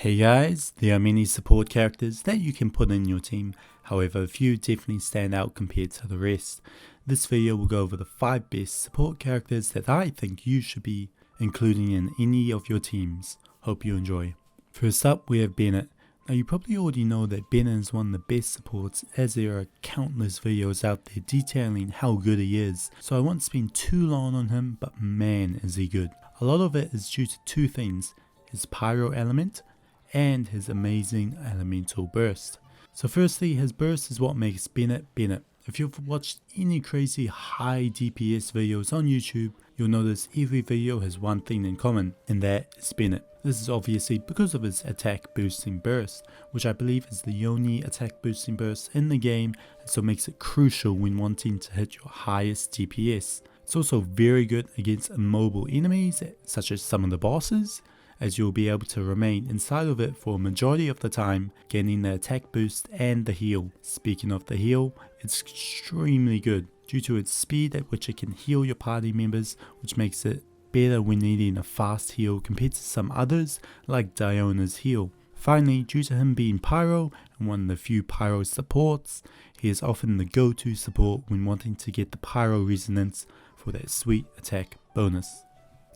Hey guys, there are many support characters that you can put in your team, however a few definitely stand out compared to the rest. This video will go over the 5 best support characters that I think you should be including in any of your teams. Hope you enjoy. First up we have Bennet. Now you probably already know that Bennet is one of the best supports, as there are countless videos out there detailing how good he is, so I won't spend too long on him, but man is he good. A lot of it is due to two things: his pyro element and his amazing elemental burst. So firstly, his burst is what makes Bennet Bennet. If you've watched any crazy high DPS videos on YouTube, you'll notice every video has one thing in common, and that is Bennet. This is obviously because of his attack boosting burst, which I believe is the only attack boosting burst in the game, and so makes it crucial when wanting to hit your highest DPS. It's also very good against immobile enemies, such as some of the bosses, as you'll be able to remain inside of it for a majority of the time, gaining the attack boost and the heal. Speaking of the heal, it's extremely good due to its speed at which it can heal your party members, which makes it better when needing a fast heal compared to some others like Diona's heal. Finally, due to him being pyro and one of the few pyro supports, he is often the go-to support when wanting to get the pyro resonance for that sweet attack bonus.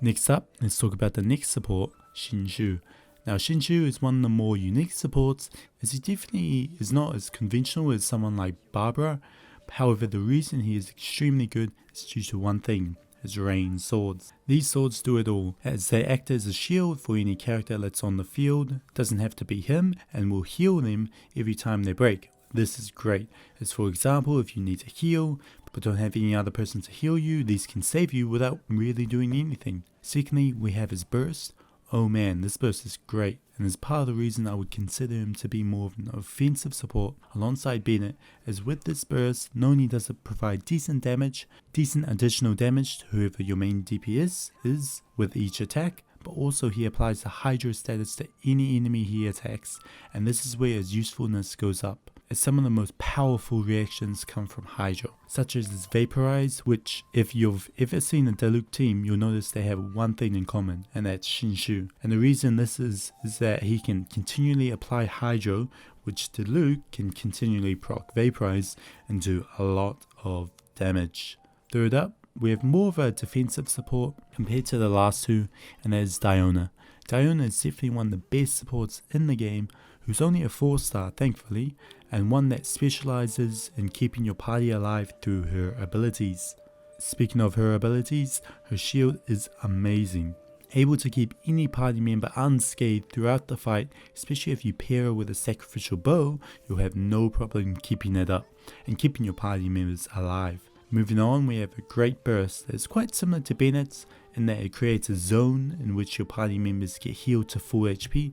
Next up, let's talk about the next support, Xingqiu. Now Xingqiu is one of the more unique supports, as he definitely is not as conventional as someone like Barbara. However, the reason he is extremely good is due to one thing: his rain swords. These swords do it all, as they act as a shield for any character that's on the field. Doesn't have to be him, and will heal them every time they break. This is great, as for example, if you need to heal but don't have any other person to heal you, these can save you without really doing anything. Secondly, we have his burst. Oh man, this burst is great, and is part of the reason I would consider him to be more of an offensive support alongside Bennet, as with this burst, not only does it provide decent additional damage to whoever your main DPS is with each attack, but also he applies the Hydro status to any enemy he attacks, and this is where his usefulness goes up, as some of the most powerful reactions come from Hydro, such as his Vaporize, which if you've ever seen a Diluc team, you'll notice they have one thing in common, and that's Xingqiu. And the reason this is that he can continually apply Hydro, which Diluc can continually proc Vaporize and do a lot of damage. Third up, we have more of a defensive support compared to the last two, and that is Diona. Diona is definitely one of the best supports in the game, who's only a 4-star thankfully, and one that specializes in keeping your party alive through her abilities. Speaking of her abilities, her shield is amazing. Able to keep any party member unscathed throughout the fight, especially if you pair her with a sacrificial bow, you'll have no problem keeping it up and keeping your party members alive. Moving on, we have a great burst that is quite similar to Bennet's in that it creates a zone in which your party members get healed to full HP.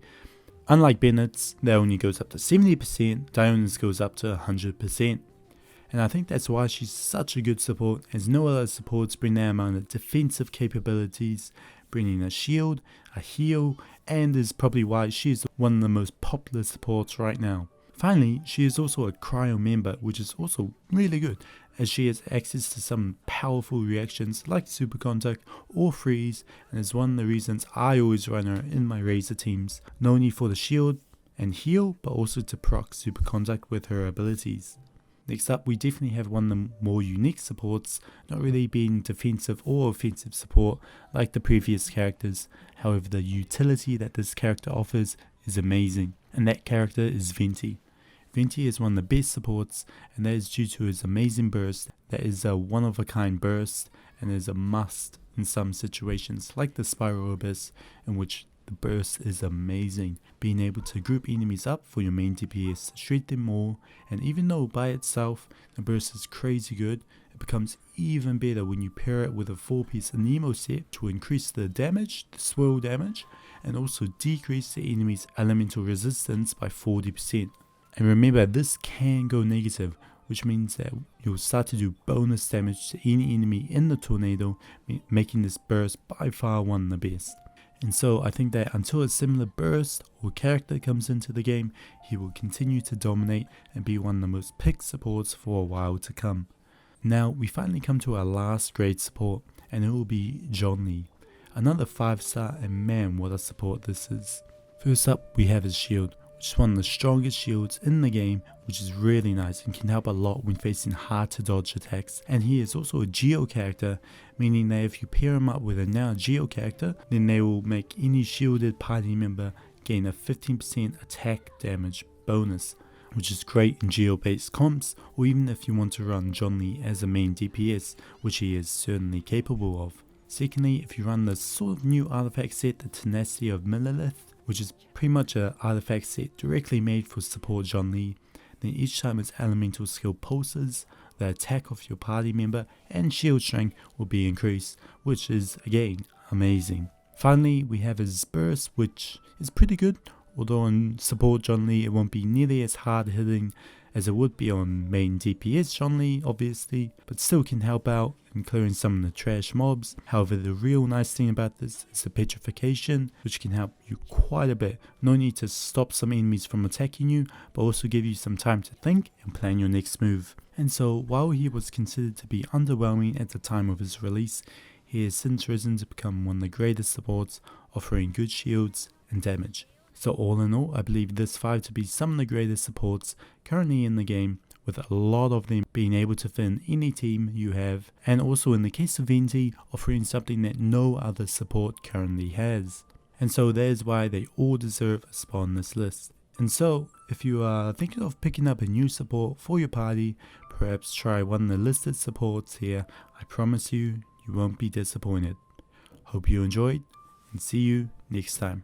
Unlike Bennet's, that only goes up to 70%, Diona's goes up to 100%. And I think that's why she's such a good support, as no other supports bring that amount of defensive capabilities, bringing a shield, a heal, and is probably why she is one of the most popular supports right now. Finally, she is also a cryo member, which is also really good, as she has access to some powerful reactions like super contact or freeze, and is one of the reasons I always run her in my Razor teams, not only for the shield and heal, but also to proc super contact with her abilities. Next up, we definitely have one of the more unique supports, not really being defensive or offensive support like the previous characters. However, the utility that this character offers is amazing, and that character is Venti. Venti is one of the best supports, and that is due to his amazing burst. That is a one-of-a-kind burst, and is a must in some situations, like the Spiral Abyss, in which the burst is amazing, being able to group enemies up for your main DPS, shred them all, and even though by itself the burst is crazy good, it becomes even better when you pair it with a 4-piece Anemo set to increase the damage, the swirl damage, and also decrease the enemy's elemental resistance by 40%. And remember, this can go negative, which means that you'll start to do bonus damage to any enemy in the tornado, making this burst by far one of the best. And so I think that until a similar burst or character comes into the game, he will continue to dominate and be one of the most picked supports for a while to come. Now we finally come to our last great support, and it will be Zhongli. Another 5-star, and man what a support this is. First up, we have his shield, which is one of the strongest shields in the game, which is really nice and can help a lot when facing hard to dodge attacks. And he is also a Geo character, meaning that if you pair him up with a now Geo character, then they will make any shielded party member gain a 15% attack damage bonus, which is great in Geo based comps, or even if you want to run Zhongli as a main DPS, which he is certainly capable of. Secondly, if you run the sort of new artifact set, the Tenacity of Millilith, which is pretty much an artifact set directly made for support Zhongli, then each time its elemental skill pulses, the attack of your party member and shield strength will be increased, which is again amazing. Finally, we have his burst, which is pretty good, although on support Zhongli it won't be nearly as hard hitting as it would be on main DPS Zhongli obviously, but still can help out in clearing some of the trash mobs. However, the real nice thing about this is the petrification, which can help you quite a bit. No need to stop some enemies from attacking you, but also give you some time to think and plan your next move. And so, while he was considered to be underwhelming at the time of his release, he has since risen to become one of the greatest supports, offering good shields and damage. So all in all, I believe this 5 to be some of the greatest supports currently in the game, with a lot of them being able to fit in any team you have, and also in the case of Venti, offering something that no other support currently has. And so that is why they all deserve a spot on this list. And so, if you are thinking of picking up a new support for your party, perhaps try one of the listed supports here. I promise you, you won't be disappointed. Hope you enjoyed, and see you next time.